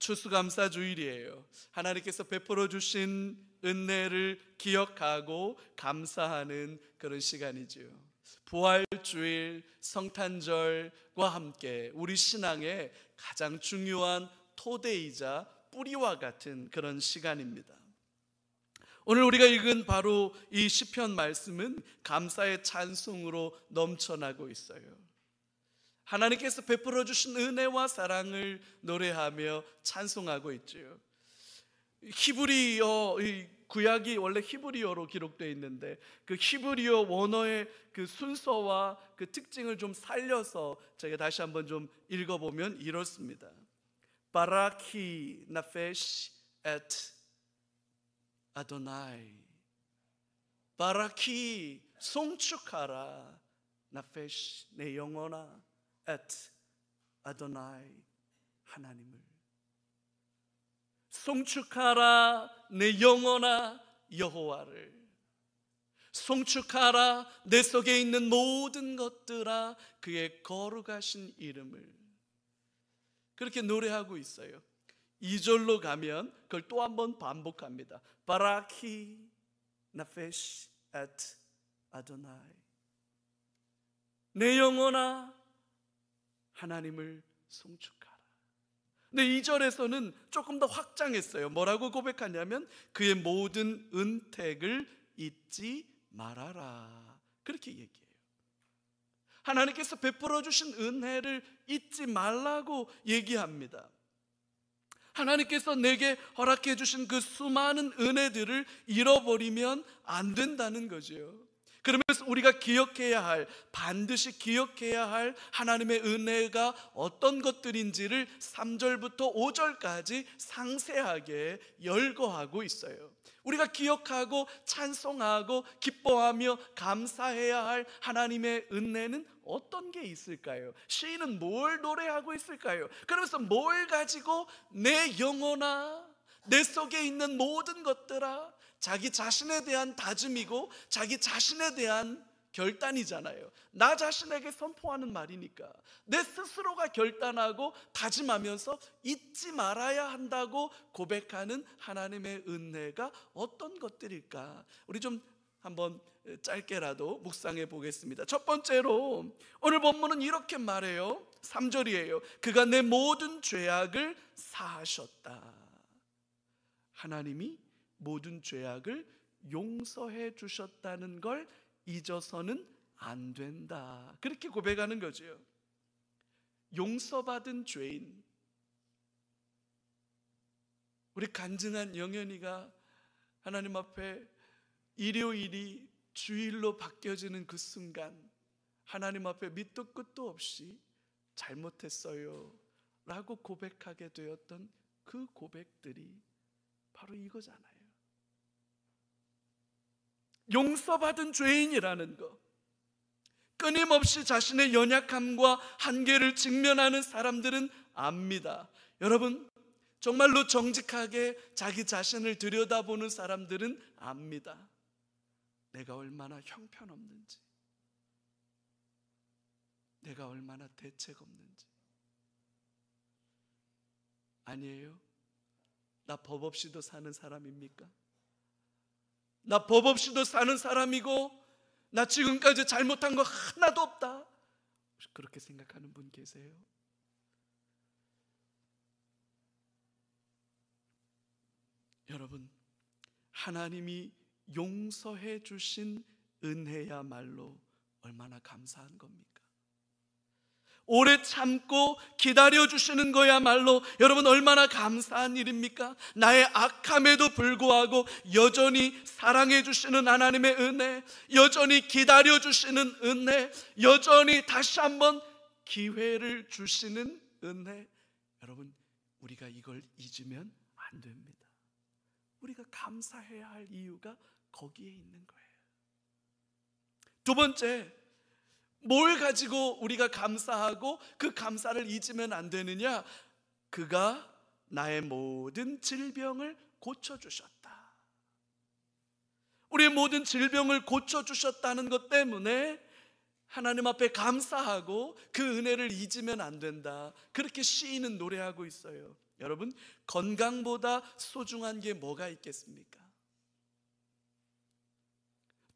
추수감사주일이에요. 하나님께서 베풀어 주신 은혜를 기억하고 감사하는 그런 시간이지요. 부활주일, 성탄절과 함께 우리 신앙의 가장 중요한 토대이자 뿌리와 같은 그런 시간입니다. 오늘 우리가 읽은 바로 이 시편 말씀은 감사의 찬송으로 넘쳐나고 있어요. 하나님께서 베풀어 주신 은혜와 사랑을 노래하며 찬송하고 있죠. 히브리어, 구약이 원래 히브리어로 기록되어 있는데 그 히브리어 원어의 그 순서와 그 특징을 좀 살려서 제가 다시 한번 좀 읽어보면 이렇습니다. 바라키 나페시 앳 아도나이. 바라키, 송축하라. 나페시, 내 영혼아. 앳 아도나이, 하나님을. 송축하라 내 영혼아 여호와를. 송축하라 내 속에 있는 모든 것들아 그의 거룩하신 이름을. 그렇게 노래하고 있어요. 2절로 가면 그걸 또 한 번 반복합니다. 바라키 나페시 앳 아도나이. 내 영혼아 하나님을 송축하라. 근데 2절에서는 조금 더 확장했어요. 뭐라고 고백하냐면 그의 모든 은택을 잊지 말아라. 그렇게 얘기해요. 하나님께서 베풀어 주신 은혜를 잊지 말라고 얘기합니다. 하나님께서 내게 허락해 주신 그 수많은 은혜들을 잃어버리면 안 된다는 거죠. 그러면서 우리가 기억해야 할, 반드시 기억해야 할 하나님의 은혜가 어떤 것들인지를 3절부터 5절까지 상세하게 열거하고 있어요. 우리가 기억하고 찬송하고 기뻐하며 감사해야 할 하나님의 은혜는 어떤 게 있을까요? 시인은 뭘 노래하고 있을까요? 그러면서 뭘 가지고 내 영혼아, 내 속에 있는 모든 것들아, 자기 자신에 대한 다짐이고 자기 자신에 대한 결단이잖아요. 나 자신에게 선포하는 말이니까 내 스스로가 결단하고 다짐하면서 잊지 말아야 한다고 고백하는 하나님의 은혜가 어떤 것들일까? 우리 좀 한번 짧게라도 묵상해 보겠습니다. 첫 번째로 오늘 본문은 이렇게 말해요. 3절이에요. 그가 내 모든 죄악을 사하셨다. 하나님이 모든 죄악을 용서해 주셨다는 걸 잊어서는 안 된다. 그렇게 고백하는 거죠. 용서받은 죄인, 우리 간증한 영현이가 하나님 앞에 일요일이 주일로 바뀌어지는 그 순간 하나님 앞에 밑도 끝도 없이 잘못했어요 라고 고백하게 되었던 그 고백들이 바로 이거잖아요. 용서받은 죄인이라는 것, 끊임없이 자신의 연약함과 한계를 직면하는 사람들은 압니다. 여러분, 정말로 정직하게 자기 자신을 들여다보는 사람들은 압니다. 내가 얼마나 형편없는지, 내가 얼마나 대책 없는지. 아니에요? 나 법 없이도 사는 사람입니까? 나 법 없이도 사는 사람이고 나 지금까지 잘못한 거 하나도 없다. 혹시 그렇게 생각하는 분 계세요? 여러분, 하나님이 용서해 주신 은혜야말로 얼마나 감사한 겁니까? 오래 참고 기다려주시는 거야말로 여러분 얼마나 감사한 일입니까? 나의 악함에도 불구하고 여전히 사랑해주시는 하나님의 은혜, 여전히 기다려주시는 은혜, 여전히 다시 한번 기회를 주시는 은혜. 여러분, 우리가 이걸 잊으면 안 됩니다. 우리가 감사해야 할 이유가 거기에 있는 거예요. 두 번째, 뭘 가지고 우리가 감사하고 그 감사를 잊으면 안 되느냐? 그가 나의 모든 질병을 고쳐주셨다. 우리의 모든 질병을 고쳐주셨다는 것 때문에 하나님 앞에 감사하고 그 은혜를 잊으면 안 된다. 그렇게 시인은 노래하고 있어요. 여러분, 건강보다 소중한 게 뭐가 있겠습니까?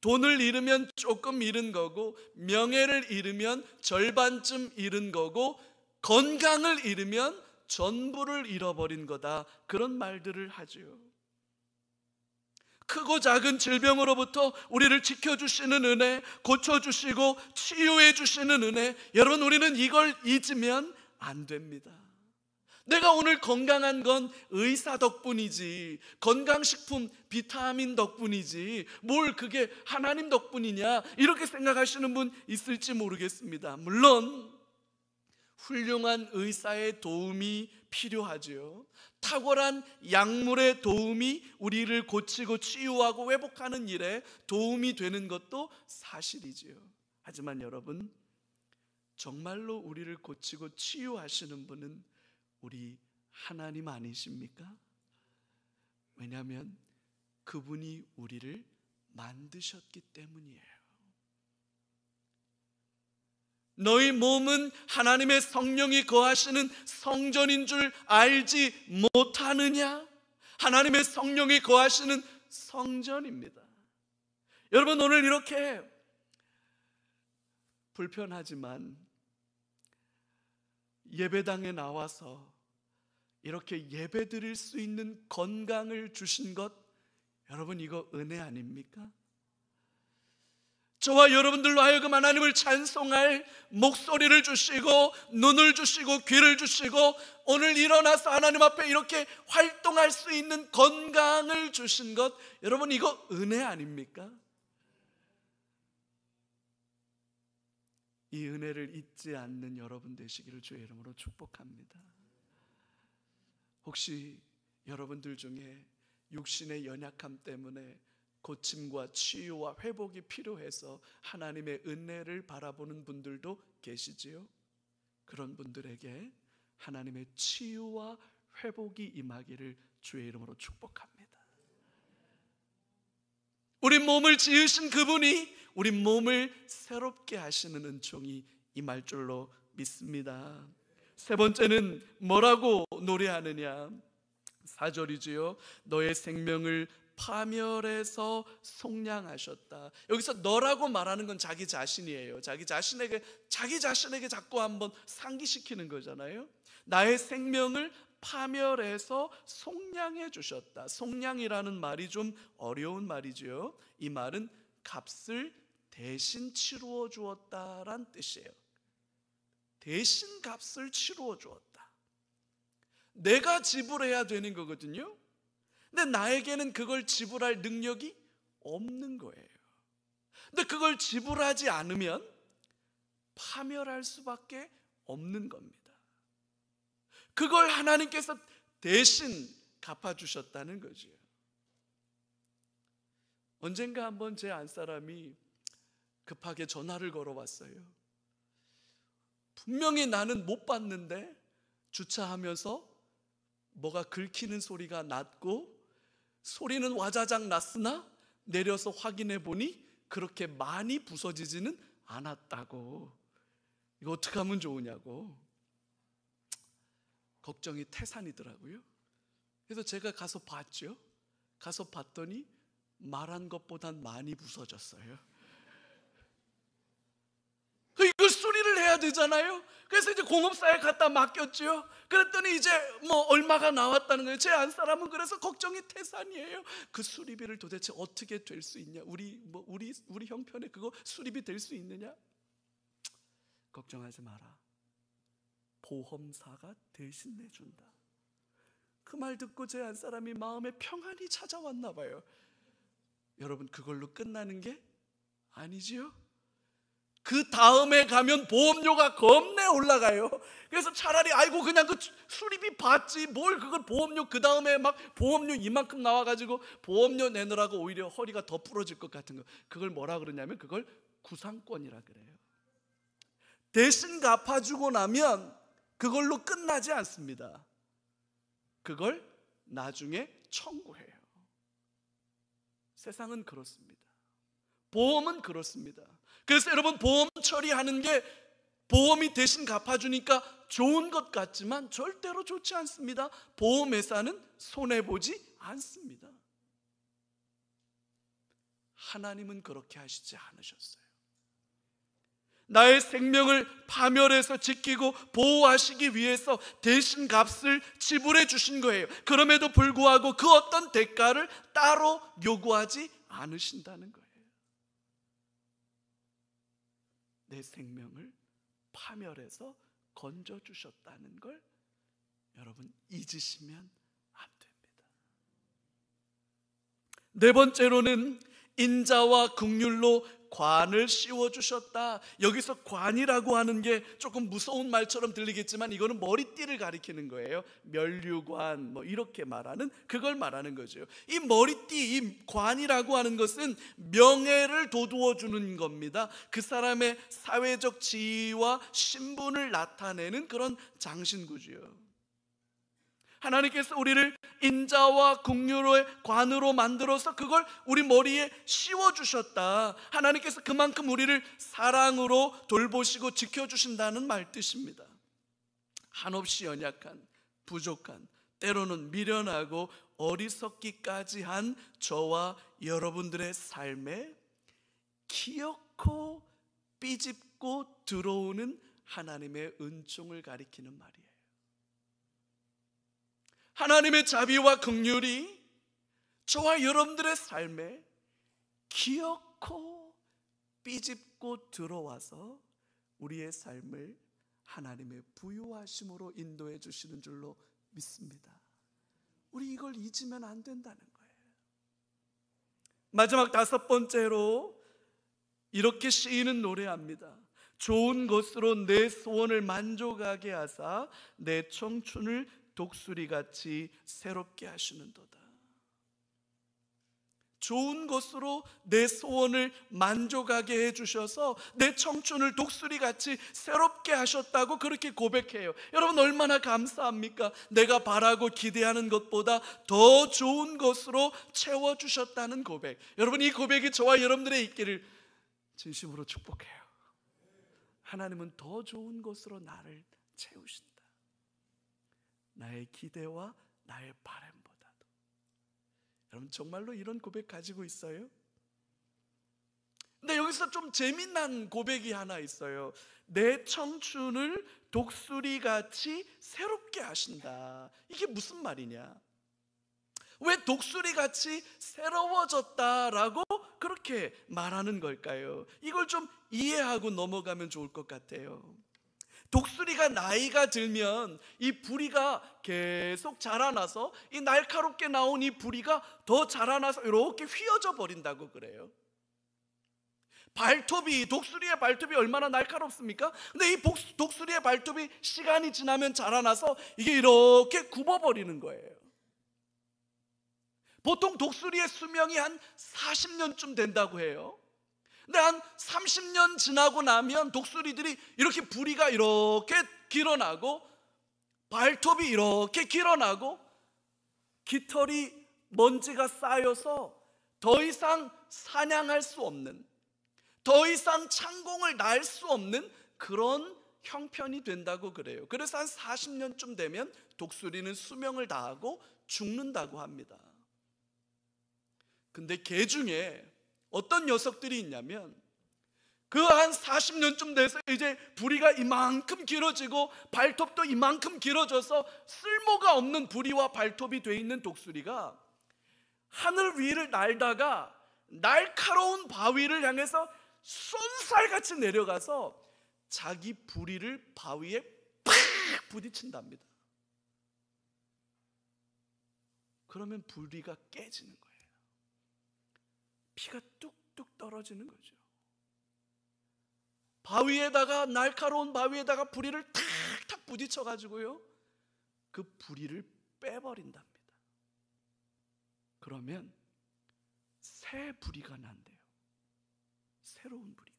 돈을 잃으면 조금 잃은 거고, 명예를 잃으면 절반쯤 잃은 거고, 건강을 잃으면 전부를 잃어버린 거다, 그런 말들을 하죠. 크고 작은 질병으로부터 우리를 지켜주시는 은혜, 고쳐주시고 치유해 주시는 은혜, 여러분, 우리는 이걸 잊으면 안 됩니다. 내가 오늘 건강한 건 의사 덕분이지, 건강식품 비타민 덕분이지, 뭘 그게 하나님 덕분이냐, 이렇게 생각하시는 분 있을지 모르겠습니다. 물론 훌륭한 의사의 도움이 필요하죠. 탁월한 약물의 도움이 우리를 고치고 치유하고 회복하는 일에 도움이 되는 것도 사실이지요. 하지만 여러분, 정말로 우리를 고치고 치유하시는 분은 우리 하나님 아니십니까? 왜냐하면 그분이 우리를 만드셨기 때문이에요. 너희 몸은 하나님의 성령이 거하시는 성전인 줄 알지 못하느냐? 하나님의 성령이 거하시는 성전입니다. 여러분, 오늘 이렇게 불편하지만 예배당에 나와서 이렇게 예배 드릴 수 있는 건강을 주신 것, 여러분, 이거 은혜 아닙니까? 저와 여러분들로 하여금 하나님을 찬송할 목소리를 주시고 눈을 주시고 귀를 주시고 오늘 일어나서 하나님 앞에 이렇게 활동할 수 있는 건강을 주신 것, 여러분, 이거 은혜 아닙니까? 이 은혜를 잊지 않는 여러분 되시기를 주의 이름으로 축복합니다. 혹시 여러분들 중에 육신의 연약함 때문에 고침과 치유와 회복이 필요해서 하나님의 은혜를 바라보는 분들도 계시지요? 그런 분들에게 하나님의 치유와 회복이 임하기를 주의 이름으로 축복합니다. 우리 몸을 지으신 그분이 우리 몸을 새롭게 하시는 은총이 임할 줄로 믿습니다. 세 번째는 뭐라고 노래하느냐? 4절이지요. 너의 생명을 파멸해서 속량하셨다. 여기서 너라고 말하는 건 자기 자신이에요. 자기 자신에게 자꾸 한번 상기시키는 거잖아요. 나의 생명을 파멸해서 속량해 주셨다. 속량이라는 말이 좀 어려운 말이죠. 이 말은 값을 대신 치루어 주었다란 뜻이에요. 대신 값을 치루어 주었다. 내가 지불해야 되는 거거든요. 근데 나에게는 그걸 지불할 능력이 없는 거예요. 근데 그걸 지불하지 않으면 파멸할 수밖에 없는 겁니다. 그걸 하나님께서 대신 갚아주셨다는 거죠. 언젠가 한번 제 안사람이 급하게 전화를 걸어왔어요. 분명히 나는 못 봤는데 주차하면서 뭐가 긁히는 소리가 났고 소리는 와자작 났으나 내려서 확인해 보니 그렇게 많이 부서지지는 않았다고. 이거 어떻게 하면 좋으냐고 걱정이 태산이더라고요. 그래서 제가 가서 봤죠. 가서 봤더니 말한 것보단 많이 부서졌어요. 이걸 수리를 해야 되잖아요. 그래서 이제 공업사에 갖다 맡겼죠. 그랬더니 이제 뭐 얼마가 나왔다는 거예요. 제 안사람은 그래서 걱정이 태산이에요. 그 수리비를 도대체 어떻게 될 수 있냐? 우리 형편에 그거 수리비 될 수 있느냐? 걱정하지 마라. 보험사가 대신 내준다. 그 말 듣고 제 안사람이 마음에 평안이 찾아왔나 봐요. 여러분, 그걸로 끝나는 게 아니지요? 그 다음에 가면 보험료가 겁내 올라가요. 그래서 차라리 아이고 그냥 그 수리비 받지 뭘 그걸 보험료, 그 다음에 막 보험료 이만큼 나와가지고 보험료 내느라고 오히려 허리가 더 부러질 것 같은 거, 그걸 뭐라 그러냐면 그걸 구상권이라 그래요. 대신 갚아주고 나면 그걸로 끝나지 않습니다. 그걸 나중에 청구해요. 세상은 그렇습니다. 보험은 그렇습니다. 그래서 여러분, 보험 처리하는 게 보험이 대신 갚아주니까 좋은 것 같지만 절대로 좋지 않습니다. 보험회사는 손해보지 않습니다. 하나님은 그렇게 하시지 않으셨어요. 나의 생명을 파멸해서 지키고 보호하시기 위해서 대신 값을 지불해 주신 거예요. 그럼에도 불구하고 그 어떤 대가를 따로 요구하지 않으신다는 거예요. 내 생명을 파멸해서 건져주셨다는 걸 여러분 잊으시면 안 됩니다. 네 번째로는 인자와 긍휼로 관을 씌워주셨다. 여기서 관이라고 하는 게 조금 무서운 말처럼 들리겠지만 이거는 머리띠를 가리키는 거예요. 면류관 이렇게 말하는, 그걸 말하는 거죠. 이 머리띠, 이 관이라고 하는 것은 명예를 돋우어 주는 겁니다. 그 사람의 사회적 지위와 신분을 나타내는 그런 장신구지요. 하나님께서 우리를 인자와 긍휼의 관으로 만들어서 그걸 우리 머리에 씌워주셨다. 하나님께서 그만큼 우리를 사랑으로 돌보시고 지켜주신다는 말 뜻입니다. 한없이 연약한, 부족한, 때로는 미련하고 어리석기까지 한 저와 여러분들의 삶에 기어코 삐집고 들어오는 하나님의 은총을 가리키는 말이에요. 하나님의 자비와 긍휼이 저와 여러분들의 삶에 기어코 삐집고 들어와서 우리의 삶을 하나님의 부유하심으로 인도해 주시는 줄로 믿습니다. 우리 이걸 잊으면 안 된다는 거예요. 마지막 다섯 번째로 이렇게 시인은 노래합니다. 좋은 것으로 내 소원을 만족하게 하사 내 청춘을 독수리같이 새롭게 하시는도다. 좋은 것으로 내 소원을 만족하게 해주셔서 내 청춘을 독수리같이 새롭게 하셨다고 그렇게 고백해요. 여러분 얼마나 감사합니까? 내가 바라고 기대하는 것보다 더 좋은 것으로 채워주셨다는 고백. 여러분 이 고백이 저와 여러분들의 있기를 진심으로 축복해요. 하나님은 더 좋은 것으로 나를 채우신다. 나의 기대와 나의 바람보다도. 여러분 정말로 이런 고백 가지고 있어요? 근데 여기서 좀 재미난 고백이 하나 있어요. 내 청춘을 독수리같이 새롭게 하신다. 이게 무슨 말이냐? 왜 독수리같이 새로워졌다라고 그렇게 말하는 걸까요? 이걸 좀 이해하고 넘어가면 좋을 것 같아요. 독수리가 나이가 들면 이 부리가 계속 자라나서 이 날카롭게 나온 이 부리가 더 자라나서 이렇게 휘어져 버린다고 그래요. 발톱이, 독수리의 발톱이 얼마나 날카롭습니까? 근데 이 독수리의 발톱이 시간이 지나면 자라나서 이게 이렇게 굽어버리는 거예요. 보통 독수리의 수명이 한 40년쯤 된다고 해요. 근데 한 30년 지나고 나면 독수리들이 이렇게 부리가 이렇게 길어나고 발톱이 이렇게 길어나고 깃털이 먼지가 쌓여서 더 이상 사냥할 수 없는, 더 이상 창공을 날 수 없는 그런 형편이 된다고 그래요. 그래서 한 40년쯤 되면 독수리는 수명을 다하고 죽는다고 합니다. 근데 개 중에 어떤 녀석들이 있냐면 그 한 40년쯤 돼서 이제 부리가 이만큼 길어지고 발톱도 이만큼 길어져서 쓸모가 없는 부리와 발톱이 돼 있는 독수리가 하늘 위를 날다가 날카로운 바위를 향해서 쏜살같이 내려가서 자기 부리를 바위에 팍 부딪힌답니다. 그러면 부리가 깨지는 거예요. 피가 뚝뚝 떨어지는 거죠. 바위에다가, 날카로운 바위에다가 부리를 탁탁 부딪혀가지고요 그 부리를 빼버린답니다. 그러면 새 부리가 난대요. 새로운 부리가.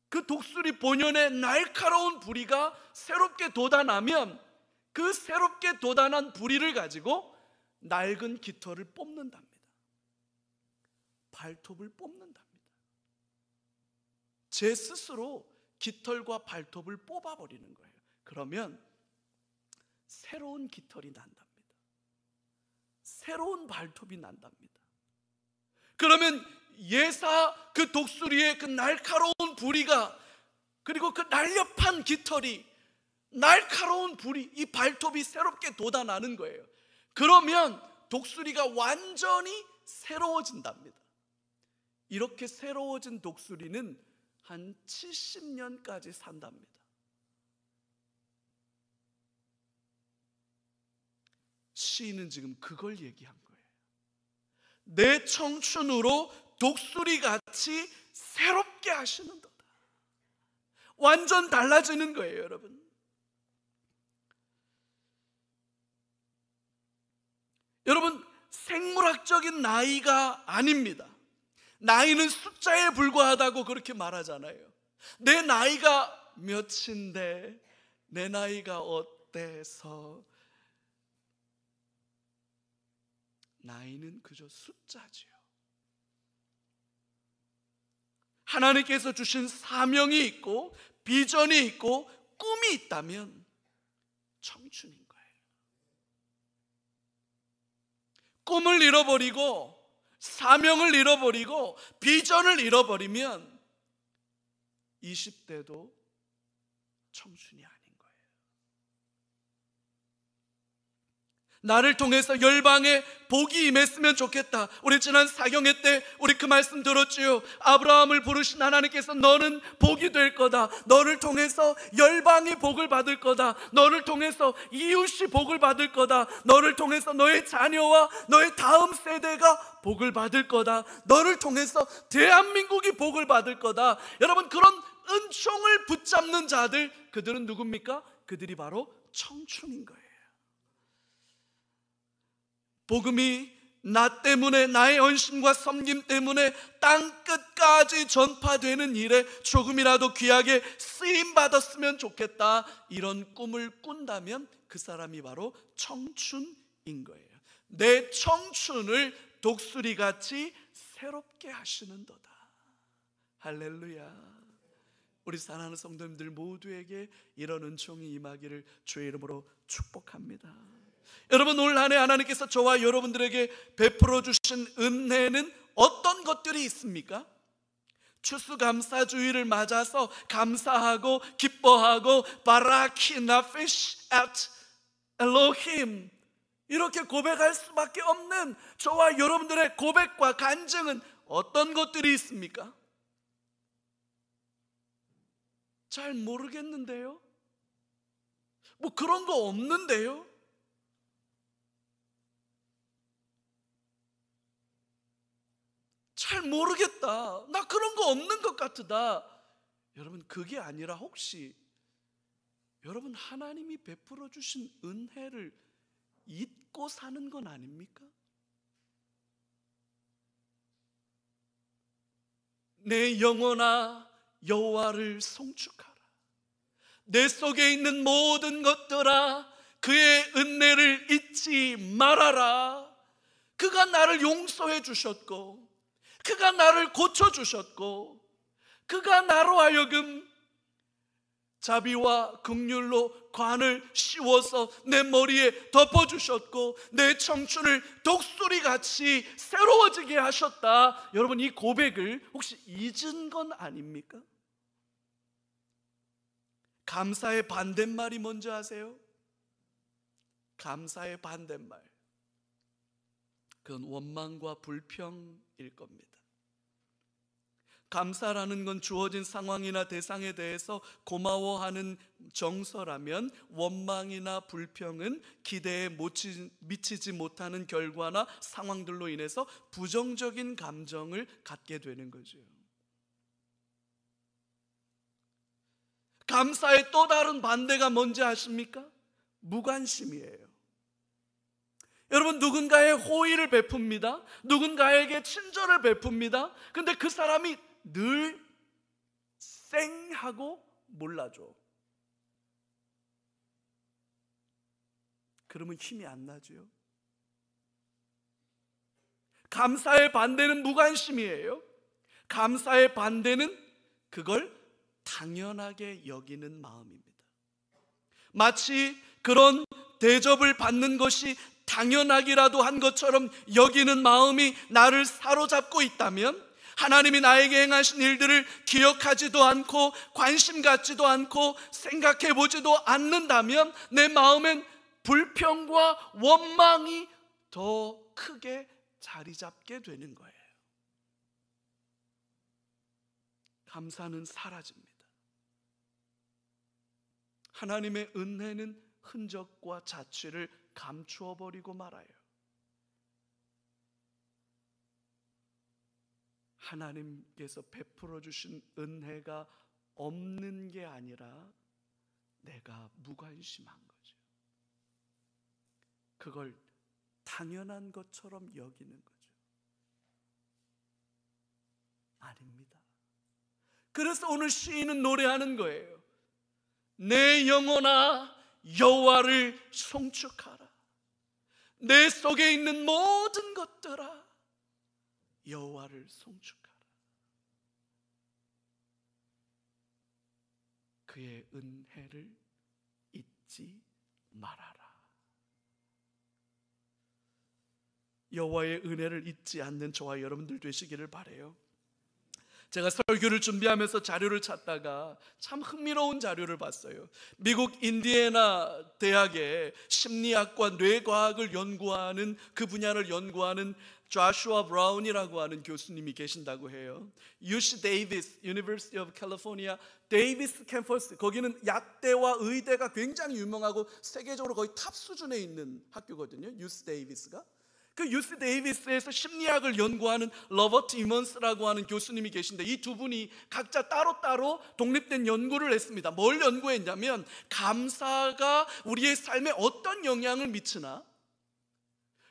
그 독수리 본연의 날카로운 부리가 새롭게 돋아나면 그 새롭게 돋아난 부리를 가지고 낡은 깃털을 뽑는답니다. 발톱을 뽑는답니다. 제 스스로 깃털과 발톱을 뽑아버리는 거예요. 그러면 새로운 깃털이 난답니다. 새로운 발톱이 난답니다. 그러면 예사 그 독수리의 그 날카로운 부리가, 그리고 그 날렵한 깃털이, 날카로운 부리, 이 발톱이 새롭게 돋아나는 거예요. 그러면 독수리가 완전히 새로워진답니다. 이렇게 새로워진 독수리는 한 70년까지 산답니다. 시인은 지금 그걸 얘기한 거예요. 내 청춘으로 독수리같이 새롭게 하시는도다. 완전 달라지는 거예요, 여러분. 여러분, 생물학적인 나이가 아닙니다. 나이는 숫자에 불과하다고 그렇게 말하잖아요. 내 나이가 몇인데 내 나이가 어때서? 나이는 그저 숫자지요. 하나님께서 주신 사명이 있고 비전이 있고 꿈이 있다면 청춘인 거예요. 꿈을 잃어버리고 사명을 잃어버리고 비전을 잃어버리면 20대도 청춘이 아닌 거예요. 나를 통해서 열방에 복이 임했으면 좋겠다. 우리 지난 사경회 때 우리 그 말씀 들었지요. 아브라함을 부르신 하나님께서 너는 복이 될 거다. 너를 통해서 열방이 복을 받을 거다. 너를 통해서 이웃이 복을 받을 거다. 너를 통해서 너의 자녀와 너의 다음 세대가 복을 받을 거다. 너를 통해서 대한민국이 복을 받을 거다. 여러분, 그런 은총을 붙잡는 자들, 그들은 누굽니까? 그들이 바로 청춘인 거예요. 복음이 나 때문에, 나의 헌신과 섬김 때문에 땅 끝까지 전파되는 일에 조금이라도 귀하게 쓰임받았으면 좋겠다, 이런 꿈을 꾼다면 그 사람이 바로 청춘인 거예요. 내 청춘을 독수리같이 새롭게 하시는도다. 할렐루야. 우리 사랑하는 성도님들 모두에게 이런 은총이 임하기를 주의 이름으로 축복합니다. 여러분, 올 한 해 하나님께서 저와 여러분들에게 베풀어 주신 은혜는 어떤 것들이 있습니까? 추수감사주의를 맞아서 감사하고 기뻐하고 바라키 나피시 앳 엘로힘 이렇게 고백할 수밖에 없는 저와 여러분들의 고백과 간증은 어떤 것들이 있습니까? 잘 모르겠는데요? 뭐 그런 거 없는데요? 잘 모르겠다. 나 그런 거 없는 것 같다. 여러분, 그게 아니라 혹시 여러분 하나님이 베풀어 주신 은혜를 잊고 사는 건 아닙니까? 내 영혼아 여호와를 송축하라. 내 속에 있는 모든 것들아 그의 은혜를 잊지 말아라. 그가 나를 용서해 주셨고, 그가 나를 고쳐주셨고, 그가 나로 하여금 자비와 긍휼로 관을 씌워서 내 머리에 덮어주셨고, 내 청춘을 독수리같이 새로워지게 하셨다. 여러분, 이 고백을 혹시 잊은 건 아닙니까? 감사의 반대말이 뭔지 아세요? 감사의 반대말, 그건 원망과 불평일 겁니다. 감사라는 건 주어진 상황이나 대상에 대해서 고마워하는 정서라면, 원망이나 불평은 기대에 미치지 못하는 결과나 상황들로 인해서 부정적인 감정을 갖게 되는 거죠. 감사의 또 다른 반대가 뭔지 아십니까? 무관심이에요. 여러분, 누군가의 호의를 베풉니다. 누군가에게 친절을 베풉니다. 근데 그 사람이 늘 쌩하고 몰라줘. 그러면 힘이 안 나죠. 감사의 반대는 무관심이에요. 감사의 반대는 그걸 당연하게 여기는 마음입니다. 마치 그런 대접을 받는 것이 당연하기라도 한 것처럼 여기는 마음이 나를 사로잡고 있다면, 하나님이 나에게 행하신 일들을 기억하지도 않고 관심 갖지도 않고 생각해 보지도 않는다면 내 마음엔 불평과 원망이 더 크게 자리 잡게 되는 거예요. 감사는 사라집니다. 하나님의 은혜는 흔적과 자취를 감추어 버리고 말아요. 하나님께서 베풀어 주신 은혜가 없는 게 아니라 내가 무관심한 거죠. 그걸 당연한 것처럼 여기는 거죠. 아닙니다. 그래서 오늘 시인은 노래하는 거예요. 내 영혼아 여호와를 송축하라. 내 속에 있는 모든 것들아 여호와를 송축하라. 그의 은혜를 잊지 말아라. 여호와의 은혜를 잊지 않는 저와 여러분들 되시기를 바라요. 제가 설교를 준비하면서 자료를 찾다가 참 흥미로운 자료를 봤어요. 미국 인디애나 대학의 심리학과 뇌과학을 연구하는, 그 분야를 연구하는 조슈아 브라운이라고 하는 교수님이 계신다고 해요. UC 데이비스, University of California 데이비스 캠퍼스, 거기는 약대와 의대가 굉장히 유명하고 세계적으로 거의 탑 수준에 있는 학교거든요. UC 데이비스가. 그 UC 데이비스에서 심리학을 연구하는 러버트 이먼스라고 하는 교수님이 계신데, 이 두 분이 각자 따로따로 독립된 연구를 했습니다. 뭘 연구했냐면 감사가 우리의 삶에 어떤 영향을 미치나,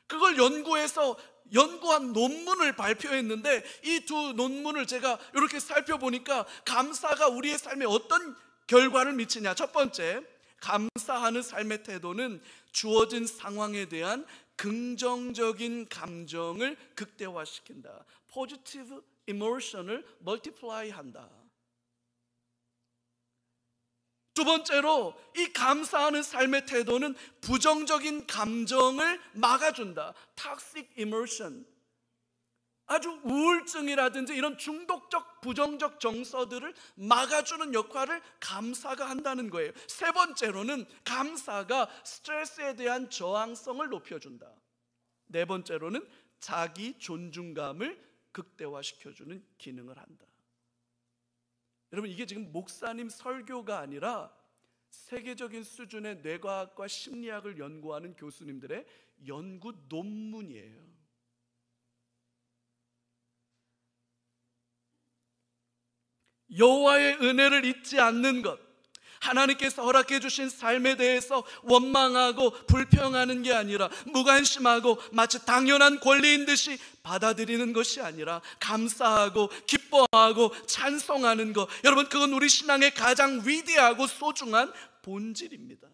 그걸 연구한 논문을 발표했는데, 이 두 논문을 제가 이렇게 살펴보니까 감사가 우리의 삶에 어떤 결과를 미치냐. 첫 번째, 감사하는 삶의 태도는 주어진 상황에 대한 긍정적인 감정을 극대화시킨다. Positive emotion을 multiply 한다. 두 번째로, 이 감사하는 삶의 태도는 부정적인 감정을 막아준다. Toxic emotion, 아주 우울증이라든지 이런 중독적 부정적 정서들을 막아주는 역할을 감사가 한다는 거예요. 세 번째로는 감사가 스트레스에 대한 저항성을 높여준다. 네 번째로는 자기 존중감을 극대화시켜주는 기능을 한다. 여러분, 이게 지금 목사님 설교가 아니라 세계적인 수준의 뇌과학과 심리학을 연구하는 교수님들의 연구 논문이에요. 여호와의 은혜를 잊지 않는 것, 하나님께서 허락해 주신 삶에 대해서 원망하고 불평하는 게 아니라 무관심하고 마치 당연한 권리인 듯이 받아들이는 것이 아니라 감사하고 기뻐하고 찬송하는 것, 여러분, 그건 우리 신앙의 가장 위대하고 소중한 본질입니다.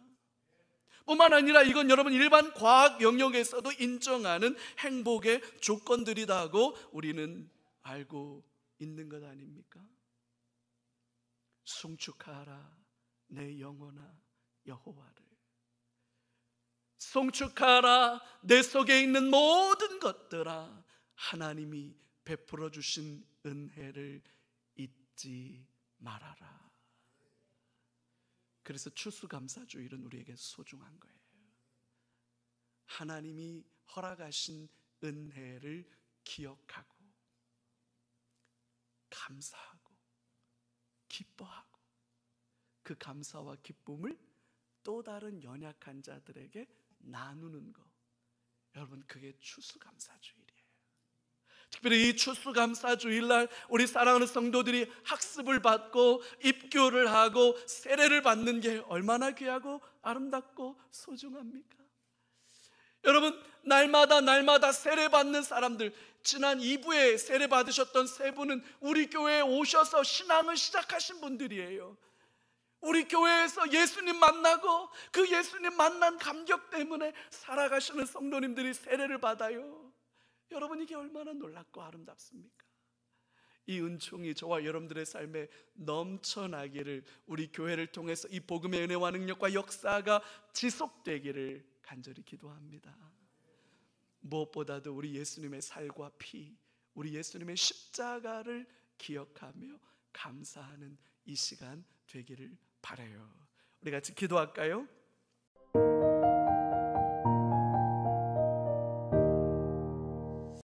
뿐만 아니라 이건 여러분 일반 과학 영역에서도 인정하는 행복의 조건들이다고 우리는 알고 있는 것 아닙니까? 송축하라 내 영혼아 여호와를. 송축하라 내 속에 있는 모든 것들아 하나님이 베풀어 주신 은혜를 잊지 말아라. 그래서 추수감사주일은 우리에게 소중한 거예요. 하나님이 허락하신 은혜를 기억하고 감사하고 기뻐하고 그 감사와 기쁨을 또 다른 연약한 자들에게 나누는 것, 여러분, 그게 추수감사주일이에요. 특별히 이 추수감사주일날 우리 사랑하는 성도들이 학습을 받고 입교를 하고 세례를 받는 게 얼마나 귀하고 아름답고 소중합니까? 여러분, 날마다 세례 받는 사람들, 지난 2부에 세례 받으셨던 세 분은 우리 교회에 오셔서 신앙을 시작하신 분들이에요. 우리 교회에서 예수님 만나고 그 예수님 만난 감격 때문에 살아가시는 성도님들이 세례를 받아요. 여러분, 이게 얼마나 놀랍고 아름답습니까? 이 은총이 저와 여러분들의 삶에 넘쳐나기를, 우리 교회를 통해서 이 복음의 은혜와 능력과 역사가 지속되기를 간절히 기도합니다. 무엇보다도 우리 예수님의 살과 피, 우리 예수님의 십자가를 기억하며 감사하는 이 시간 되기를 바라요. 우리 같이 기도할까요?